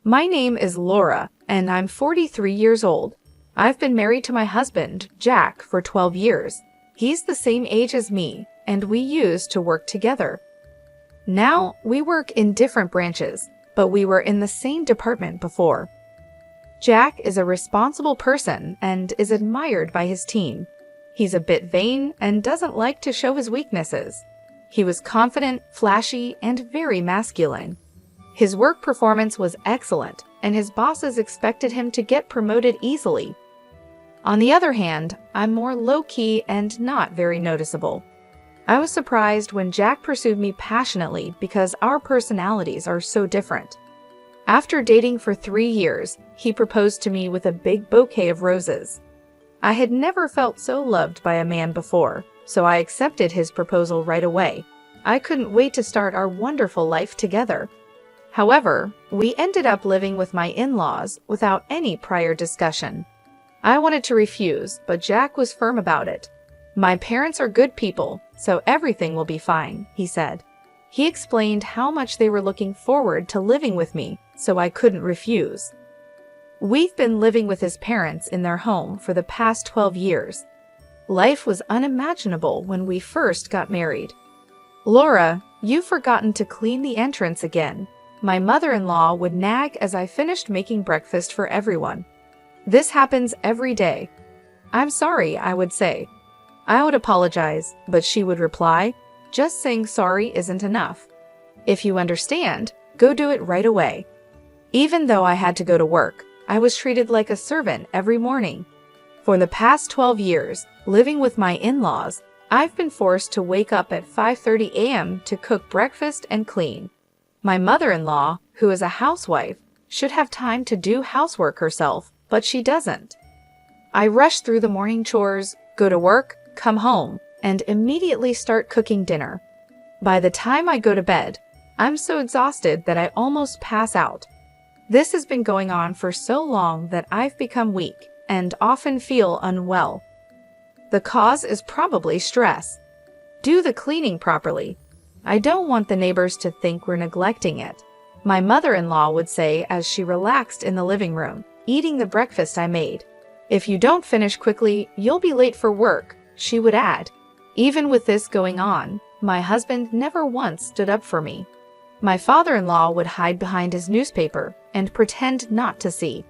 My name is Laura, and I'm 43 years old. I've been married to my husband, Jack, for 12 years. He's the same age as me, and we used to work together. Now, we work in different branches, but we were in the same department before. Jack is a responsible person and is admired by his team. He's a bit vain and doesn't like to show his weaknesses. He was confident, flashy, and very masculine. His work performance was excellent, and his bosses expected him to get promoted easily. On the other hand, I'm more low-key and not very noticeable. I was surprised when Jack pursued me passionately because our personalities are so different. After dating for 3 years, he proposed to me with a big bouquet of roses. I had never felt so loved by a man before, so I accepted his proposal right away. I couldn't wait to start our wonderful life together. However, we ended up living with my in-laws without any prior discussion. I wanted to refuse, but Jack was firm about it. "My parents are good people, so everything will be fine," he said. He explained how much they were looking forward to living with me, so I couldn't refuse. We've been living with his parents in their home for the past 12 years. Life was unimaginable when we first got married. "Laura, you've forgotten to clean the entrance again." My mother-in-law would nag as I finished making breakfast for everyone. "This happens every day." "I'm sorry," I would say. I would apologize, but she would reply, "Just saying sorry isn't enough. If you understand, go do it right away." Even though I had to go to work, I was treated like a servant every morning. For the past 12 years, living with my in-laws, I've been forced to wake up at 5:30 a.m. to cook breakfast and clean. My mother-in-law, who is a housewife, should have time to do housework herself, but she doesn't. I rush through the morning chores, go to work, come home, and immediately start cooking dinner. By the time I go to bed, I'm so exhausted that I almost pass out. This has been going on for so long that I've become weak and often feel unwell. The cause is probably stress. Do the cleaning properly. I don't want the neighbors to think we're neglecting it, my mother-in-law would say as she relaxed in the living room, eating the breakfast I made. "If you don't finish quickly, you'll be late for work," she would add. Even with this going on, my husband never once stood up for me. My father-in-law would hide behind his newspaper and pretend not to see.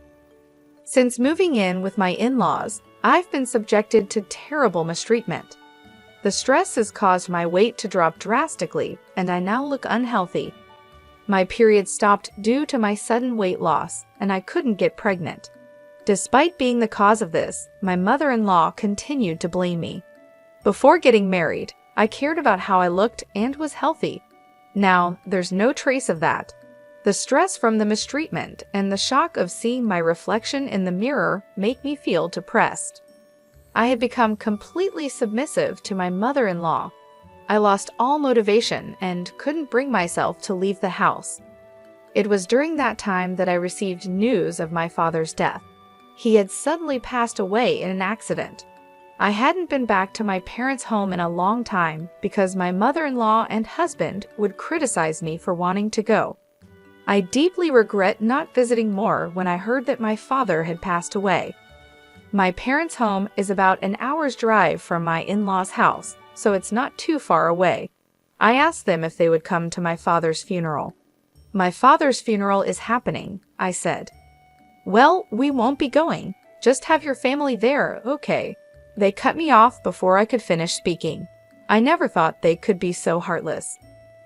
Since moving in with my in-laws, I've been subjected to terrible mistreatment. The stress has caused my weight to drop drastically, and I now look unhealthy. My period stopped due to my sudden weight loss, and I couldn't get pregnant. Despite being the cause of this, my mother-in-law continued to blame me. Before getting married, I cared about how I looked and was healthy. Now, there's no trace of that. The stress from the mistreatment and the shock of seeing my reflection in the mirror make me feel depressed. I had become completely submissive to my mother-in-law. I lost all motivation and couldn't bring myself to leave the house. It was during that time that I received news of my father's death. He had suddenly passed away in an accident. I hadn't been back to my parents' home in a long time because my mother-in-law and husband would criticize me for wanting to go. I deeply regret not visiting more when I heard that my father had passed away. My parents' home is about an hour's drive from my in-laws' house, so it's not too far away. I asked them if they would come to my father's funeral. "My father's funeral is happening," I said. "Well, we won't be going. Just have your family there, okay?" They cut me off before I could finish speaking. I never thought they could be so heartless.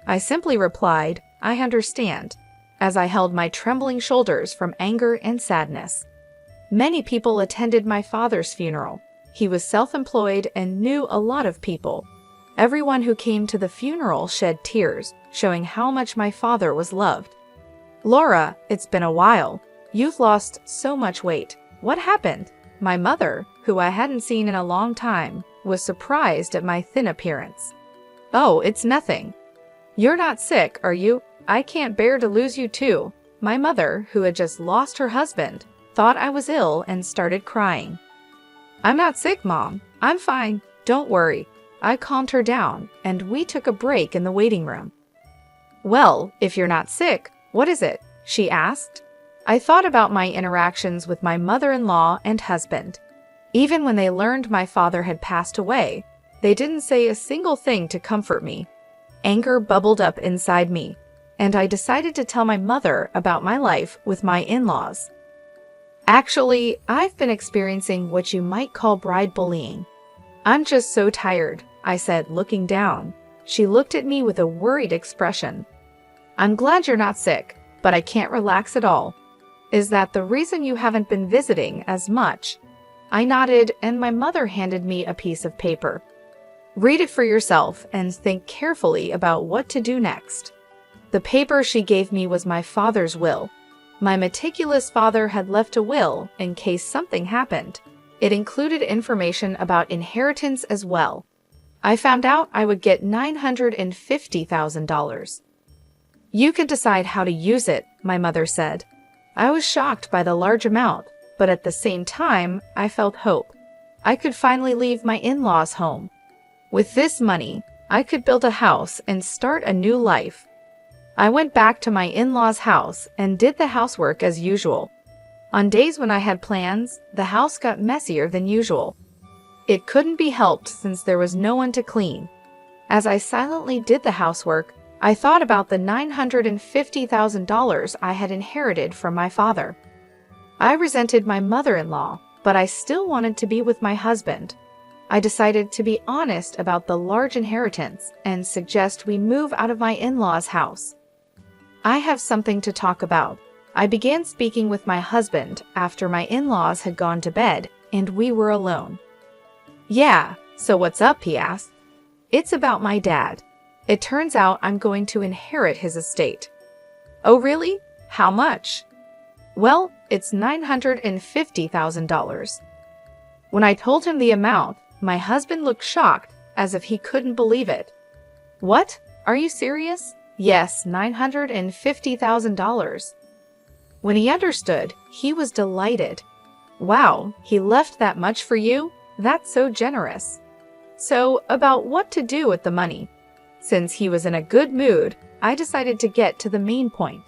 I simply replied, "I understand," as I held my trembling shoulders from anger and sadness. Many people attended my father's funeral. He was self-employed and knew a lot of people. Everyone who came to the funeral shed tears, showing how much my father was loved. "Laura, it's been a while. You've lost so much weight. What happened?" My mother, who I hadn't seen in a long time, was surprised at my thin appearance. "Oh, it's nothing." "You're not sick, are you? I can't bear to lose you too." My mother, who had just lost her husband, thought I was ill and started crying. "I'm not sick, Mom. I'm fine. Don't worry." I calmed her down, and we took a break in the waiting room. "Well, if you're not sick, what is it?" she asked. I thought about my interactions with my mother-in-law and husband. Even when they learned my father had passed away, they didn't say a single thing to comfort me. Anger bubbled up inside me, and I decided to tell my mother about my life with my in-laws. Actually, I've been experiencing what you might call bride bullying. I'm just so tired, I said, looking down. She looked at me with a worried expression. I'm glad you're not sick, but I can't relax at all. Is that the reason you haven't been visiting as much? I nodded, and my mother handed me a piece of paper. Read it for yourself and think carefully about what to do next. The paper she gave me was my father's will. My meticulous father had left a will in case something happened. It included information about inheritance as well. I found out I would get $950,000. You can decide how to use it, my mother said. I was shocked by the large amount, but at the same time, I felt hope. I could finally leave my in-laws' home. With this money, I could build a house and start a new life. I went back to my in-laws' house and did the housework as usual. On days when I had plans, the house got messier than usual. It couldn't be helped since there was no one to clean. As I silently did the housework, I thought about the $950,000 I had inherited from my father. I resented my mother-in-law, but I still wanted to be with my husband. I decided to be honest about the large inheritance and suggest we move out of my in-laws' house. I have something to talk about. I began speaking with my husband after my in-laws had gone to bed and we were alone. Yeah, so what's up, he asked. It's about my dad. It turns out I'm going to inherit his estate. Oh really? How much? Well, it's $950,000. When I told him the amount, my husband looked shocked, as if he couldn't believe it. What? Are you serious? Yes, $950,000. When he understood, he was delighted. Wow, he left that much for you? That's so generous. So, about what to do with the money. Since he was in a good mood, I decided to get to the main point.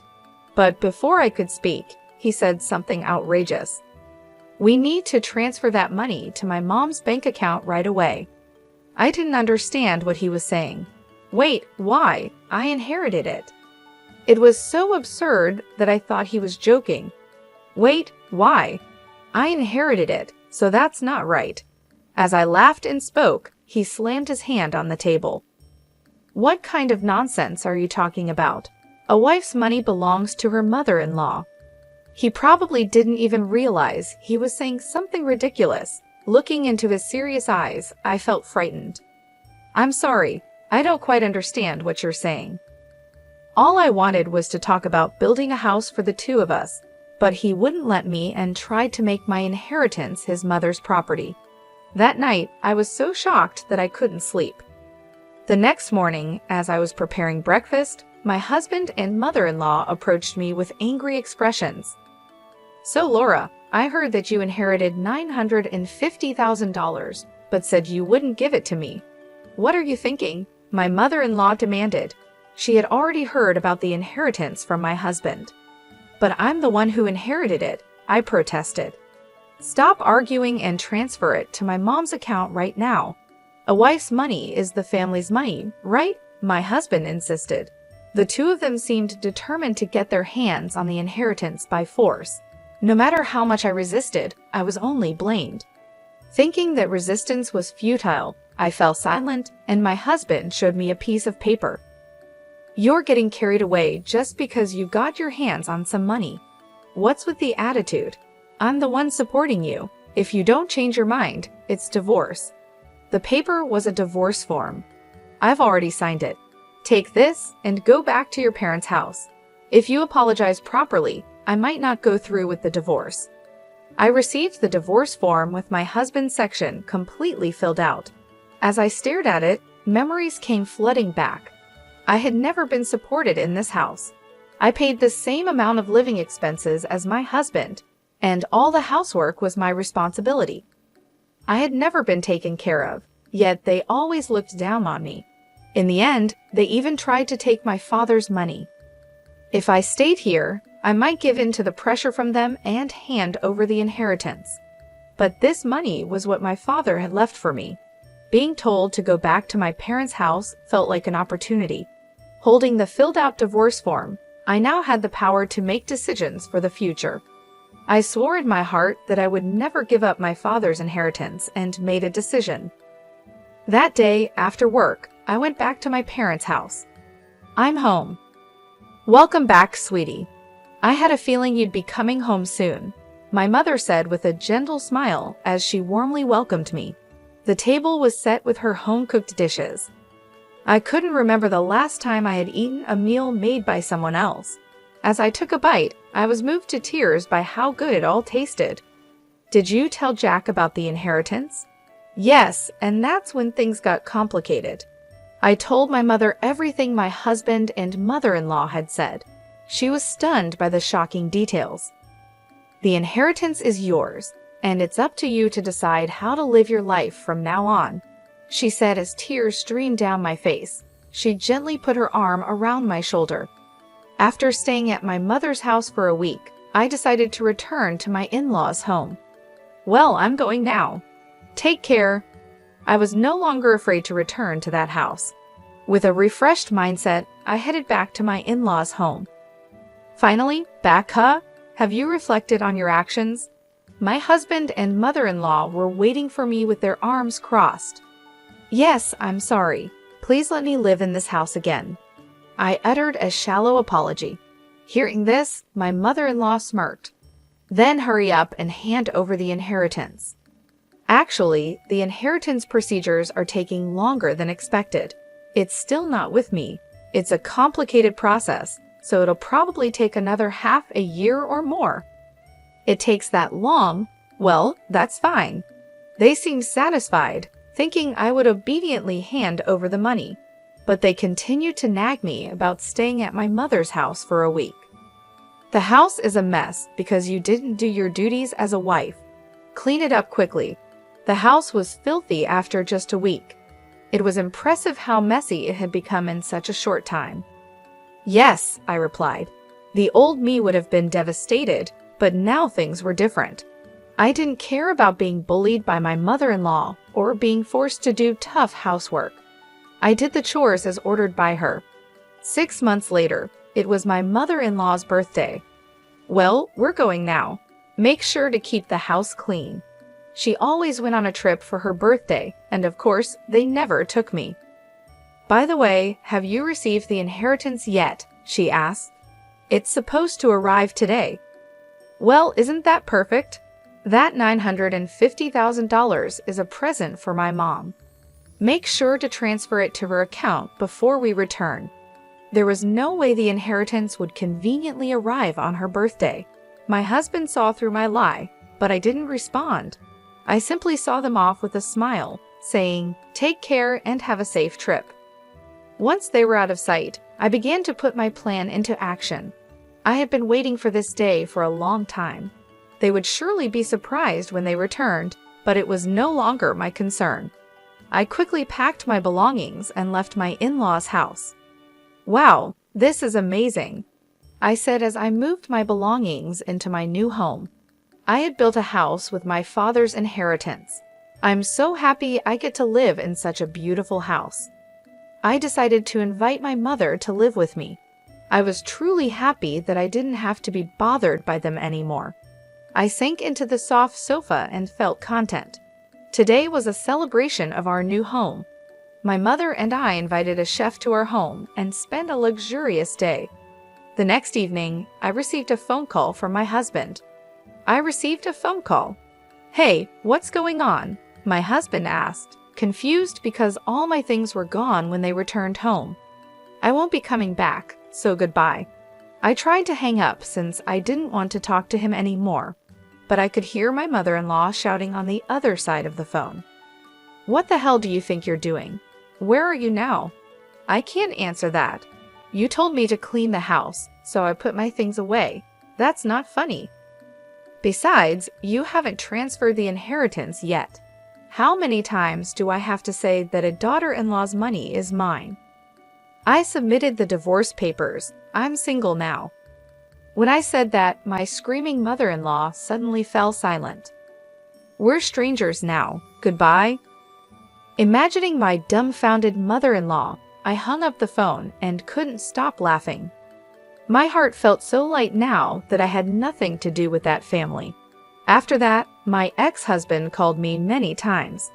But before I could speak, he said something outrageous. We need to transfer that money to my mom's bank account right away. I didn't understand what he was saying. Wait, why? I inherited it. It was so absurd that I thought he was joking. Wait, why? I inherited it, so that's not right. As I laughed and spoke, he slammed his hand on the table. What kind of nonsense are you talking about? A wife's money belongs to her mother-in-law. He probably didn't even realize he was saying something ridiculous. Looking into his serious eyes, I felt frightened. I'm sorry, I don't quite understand what you're saying. All I wanted was to talk about building a house for the two of us, but he wouldn't let me and tried to make my inheritance his mother's property. That night, I was so shocked that I couldn't sleep. The next morning, as I was preparing breakfast, my husband and mother-in-law approached me with angry expressions. So Laura, I heard that you inherited $950,000, but said you wouldn't give it to me. What are you thinking? My mother-in-law demanded. She had already heard about the inheritance from my husband. But I'm the one who inherited it, I protested. Stop arguing and transfer it to my mom's account right now. A wife's money is the family's money, right? My husband insisted. The two of them seemed determined to get their hands on the inheritance by force. No matter how much I resisted, I was only blamed. Thinking that resistance was futile, I fell silent, and my husband showed me a piece of paper. You're getting carried away just because you got your hands on some money. What's with the attitude? I'm the one supporting you. If you don't change your mind, it's divorce. The paper was a divorce form. I've already signed it. Take this and go back to your parents' house. If you apologize properly, I might not go through with the divorce. I received the divorce form with my husband's section completely filled out. As I stared at it, memories came flooding back. I had never been supported in this house. I paid the same amount of living expenses as my husband, and all the housework was my responsibility. I had never been taken care of, yet they always looked down on me. In the end, they even tried to take my father's money. If I stayed here, I might give in to the pressure from them and hand over the inheritance. But this money was what my father had left for me. Being told to go back to my parents' house felt like an opportunity. Holding the filled-out divorce form, I now had the power to make decisions for the future. I swore in my heart that I would never give up my father's inheritance and made a decision. That day, after work, I went back to my parents' house. "I'm home." "Welcome back, sweetie. I had a feeling you'd be coming home soon," my mother said with a gentle smile as she warmly welcomed me. The table was set with her home-cooked dishes. I couldn't remember the last time I had eaten a meal made by someone else. As I took a bite, I was moved to tears by how good it all tasted. "Did you tell Jack about the inheritance?" "Yes, and that's when things got complicated." I told my mother everything my husband and mother-in-law had said. She was stunned by the shocking details. "The inheritance is yours, and it's up to you to decide how to live your life from now on," she said as tears streamed down my face. She gently put her arm around my shoulder. After staying at my mother's house for a week, I decided to return to my in-laws' home. "Well, I'm going now. Take care." I was no longer afraid to return to that house. With a refreshed mindset, I headed back to my in-laws' home. Finally, back, huh? Have you reflected on your actions? My husband and mother-in-law were waiting for me with their arms crossed. "Yes, I'm sorry. Please let me live in this house again." I uttered a shallow apology. Hearing this, my mother-in-law smirked. "Then hurry up and hand over the inheritance." Actually, the inheritance procedures are taking longer than expected. It's still not with me. It's a complicated process, so it'll probably take another half a year or more. "It takes that long? Well, that's fine." They seemed satisfied, thinking I would obediently hand over the money. But they continued to nag me about staying at my mother's house for a week. "The house is a mess because you didn't do your duties as a wife. Clean it up quickly." The house was filthy after just a week. It was impressive how messy it had become in such a short time. "Yes," I replied. The old me would have been devastated, but now things were different. I didn't care about being bullied by my mother-in-law or being forced to do tough housework. I did the chores as ordered by her. 6 months later, it was my mother-in-law's birthday. "Well, we're going now. Make sure to keep the house clean." She always went on a trip for her birthday, and of course, they never took me. "By the way, have you received the inheritance yet?" she asked. "It's supposed to arrive today." "Well, isn't that perfect? That $950,000 is a present for my mom. Make sure to transfer it to her account before we return." There was no way the inheritance would conveniently arrive on her birthday. My husband saw through my lie, but I didn't respond. I simply saw them off with a smile, saying, "Take care and have a safe trip." Once they were out of sight, I began to put my plan into action. I had been waiting for this day for a long time. They would surely be surprised when they returned, but it was no longer my concern. I quickly packed my belongings and left my in-laws' house. "Wow, this is amazing," I said as I moved my belongings into my new home. I had built a house with my father's inheritance. I'm so happy I get to live in such a beautiful house. I decided to invite my mother to live with me. I was truly happy that I didn't have to be bothered by them anymore. I sank into the soft sofa and felt content. Today was a celebration of our new home. My mother and I invited a chef to our home and spent a luxurious day. The next evening, I received a phone call from my husband. "Hey, what's going on?" my husband asked, confused because all my things were gone when they returned home. "I won't be coming back, so goodbye." I tried to hang up since I didn't want to talk to him anymore, but I could hear my mother-in-law shouting on the other side of the phone. "What the hell do you think you're doing? Where are you now?" "I can't answer that. You told me to clean the house, so I put my things away. That's not funny. Besides, you haven't transferred the inheritance yet. How many times do I have to say that a daughter-in-law's money is mine?" I submitted the divorce papers. I'm single now. When I said that, my screaming mother-in-law suddenly fell silent. "We're strangers now. Goodbye." Imagining my dumbfounded mother-in-law, I hung up the phone and couldn't stop laughing. My heart felt so light now that I had nothing to do with that family. After that, my ex-husband called me many times.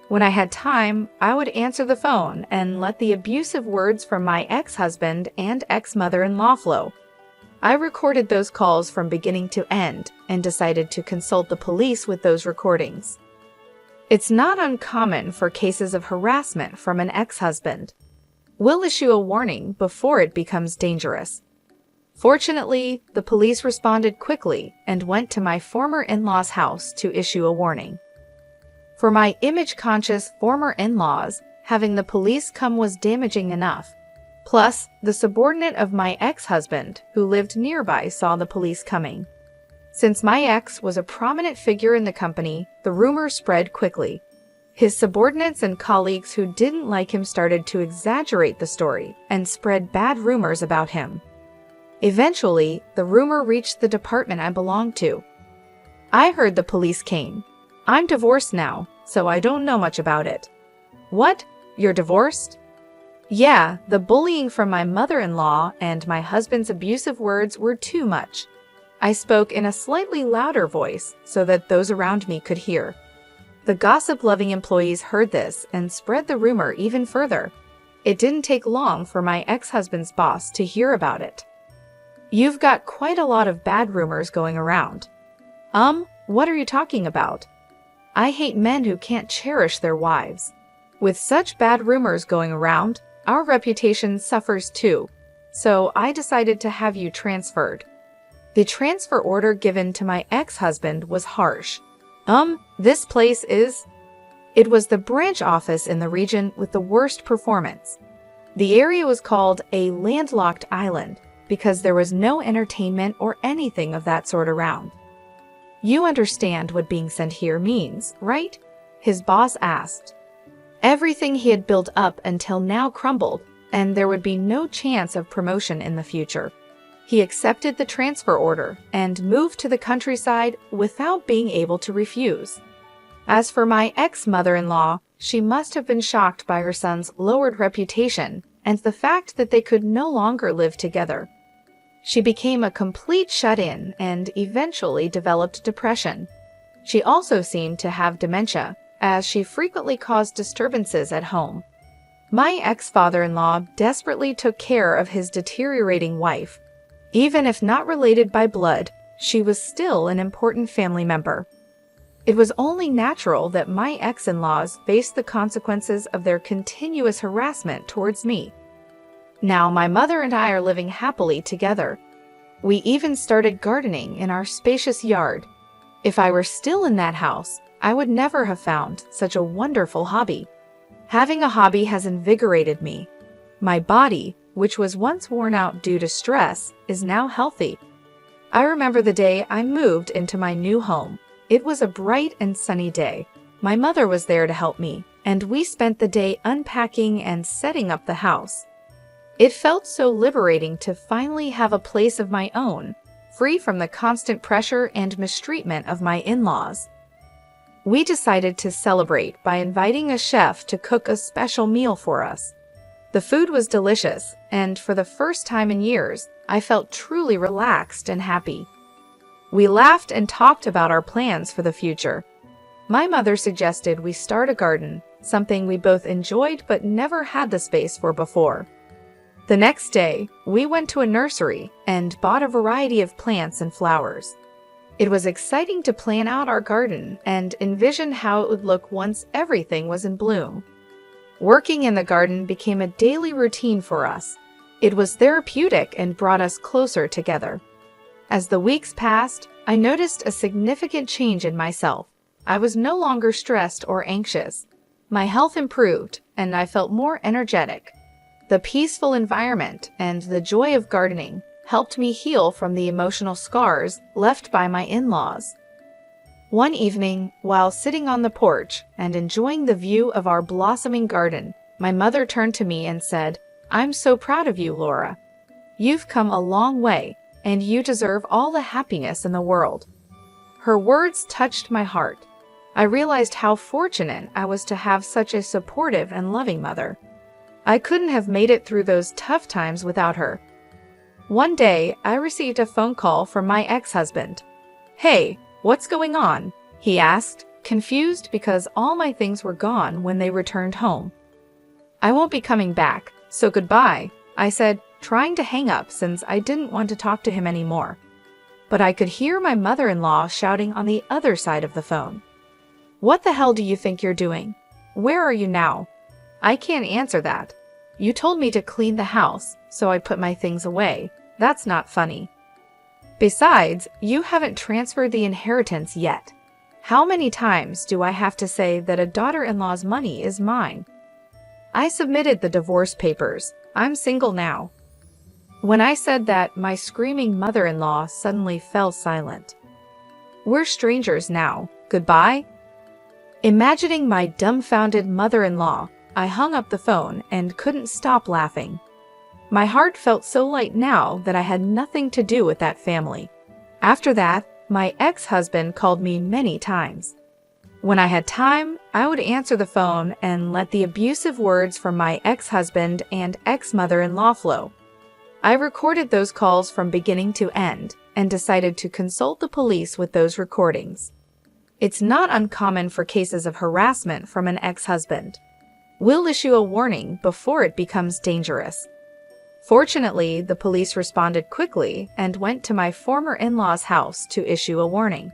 When I had time, I would answer the phone and let the abusive words from my ex-husband and ex-mother-in-law flow. I recorded those calls from beginning to end and decided to consult the police with those recordings. It's not uncommon for cases of harassment from an ex-husband. We'll issue a warning before it becomes dangerous. Fortunately, the police responded quickly and went to my former in-laws' house to issue a warning. For my image-conscious former in-laws, having the police come was damaging enough. Plus, the subordinate of my ex-husband, who lived nearby, saw the police coming. Since my ex was a prominent figure in the company, the rumor spread quickly. His subordinates and colleagues who didn't like him started to exaggerate the story and spread bad rumors about him. Eventually, the rumor reached the department I belonged to. I heard the police came. I'm divorced now, so I don't know much about it. What? You're divorced? Yeah, the bullying from my mother-in-law and my husband's abusive words were too much. I spoke in a slightly louder voice so that those around me could hear. The gossip-loving employees heard this and spread the rumor even further. It didn't take long for my ex-husband's boss to hear about it. "You've got quite a lot of bad rumors going around." What are you talking about? I hate men who can't cherish their wives. With such bad rumors going around, our reputation suffers too. So I decided to have you transferred. The transfer order given to my ex-husband was harsh. This place is... It was the branch office in the region with the worst performance. The area was called a landlocked island because there was no entertainment or anything of that sort around. You understand what being sent here means, right? His boss asked. Everything he had built up until now crumbled, and there would be no chance of promotion in the future. He accepted the transfer order and moved to the countryside without being able to refuse. As for my ex-mother-in-law, she must have been shocked by her son's lowered reputation and the fact that they could no longer live together. She became a complete shut-in and eventually developed depression. She also seemed to have dementia, as she frequently caused disturbances at home. My ex-father-in-law desperately took care of his deteriorating wife. Even if not related by blood, she was still an important family member. It was only natural that my ex-in-laws faced the consequences of their continuous harassment towards me. Now my mother and I are living happily together. We even started gardening in our spacious yard. If I were still in that house, I would never have found such a wonderful hobby. Having a hobby has invigorated me. My body, which was once worn out due to stress, is now healthy. I remember the day I moved into my new home. It was a bright and sunny day. My mother was there to help me, and we spent the day unpacking and setting up the house. It felt so liberating to finally have a place of my own, free from the constant pressure and mistreatment of my in-laws. We decided to celebrate by inviting a chef to cook a special meal for us. The food was delicious, and for the first time in years, I felt truly relaxed and happy. We laughed and talked about our plans for the future. My mother suggested we start a garden, something we both enjoyed but never had the space for before. The next day, we went to a nursery and bought a variety of plants and flowers. It was exciting to plan out our garden and envision how it would look once everything was in bloom. Working in the garden became a daily routine for us. It was therapeutic and brought us closer together. As the weeks passed, I noticed a significant change in myself. I was no longer stressed or anxious. My health improved, and I felt more energetic. The peaceful environment and the joy of gardening helped me heal from the emotional scars left by my in-laws. One evening, while sitting on the porch and enjoying the view of our blossoming garden, my mother turned to me and said, "I'm so proud of you, Laura. You've come a long way. and you deserve all the happiness in the world." Her words touched my heart. I realized how fortunate I was to have such a supportive and loving mother. I couldn't have made it through those tough times without her. One day, I received a phone call from my ex-husband. "Hey, what's going on?" he asked, confused because all my things were gone when they returned home. "I won't be coming back, so goodbye," I said, trying to hang up since I didn't want to talk to him anymore. But I could hear my mother-in-law shouting on the other side of the phone. "What the hell do you think you're doing? Where are you now? I can't answer that. You told me to clean the house, so I put my things away. That's not funny. Besides, you haven't transferred the inheritance yet. How many times do I have to say that a daughter-in-law's money is mine?" I submitted the divorce papers. I'm single now. When I said that, my screaming mother-in-law suddenly fell silent. "We're strangers now. Goodbye?" Imagining my dumbfounded mother-in-law, I hung up the phone and couldn't stop laughing. My heart felt so light now that I had nothing to do with that family. After that, my ex-husband called me many times. When I had time, I would answer the phone and let the abusive words from my ex-husband and ex-mother-in-law flow. I recorded those calls from beginning to end and decided to consult the police with those recordings. It's not uncommon for cases of harassment from an ex-husband. We'll issue a warning before it becomes dangerous. Fortunately, the police responded quickly and went to my former in-law's house to issue a warning.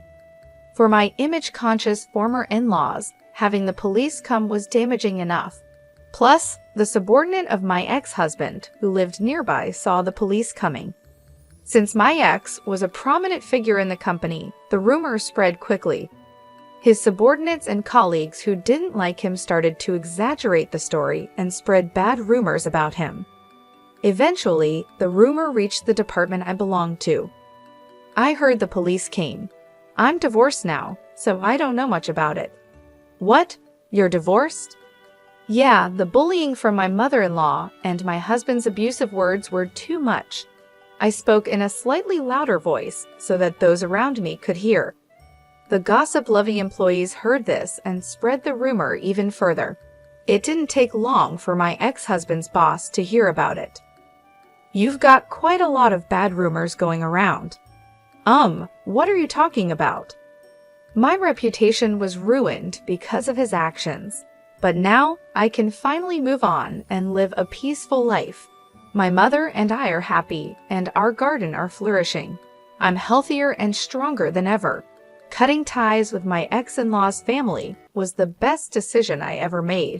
For my image-conscious former in-laws, having the police come was damaging enough. Plus, the subordinate of my ex-husband, who lived nearby, saw the police coming. Since my ex was a prominent figure in the company, the rumors spread quickly. His subordinates and colleagues who didn't like him started to exaggerate the story and spread bad rumors about him. Eventually, the rumor reached the department I belonged to. I heard the police came. I'm divorced now, so I don't know much about it. "What? You're divorced?" Yeah, the bullying from my mother-in-law and my husband's abusive words were too much. I spoke in a slightly louder voice so that those around me could hear. The gossip-loving employees heard this and spread the rumor even further. It didn't take long for my ex-husband's boss to hear about it. "You've got quite a lot of bad rumors going around." What are you talking about?" My reputation was ruined because of his actions. But now I can finally move on and live a peaceful life. My mother and I are happy, and our garden are flourishing. I'm healthier and stronger than ever. Cutting ties with my ex-in-law's family was the best decision I ever made.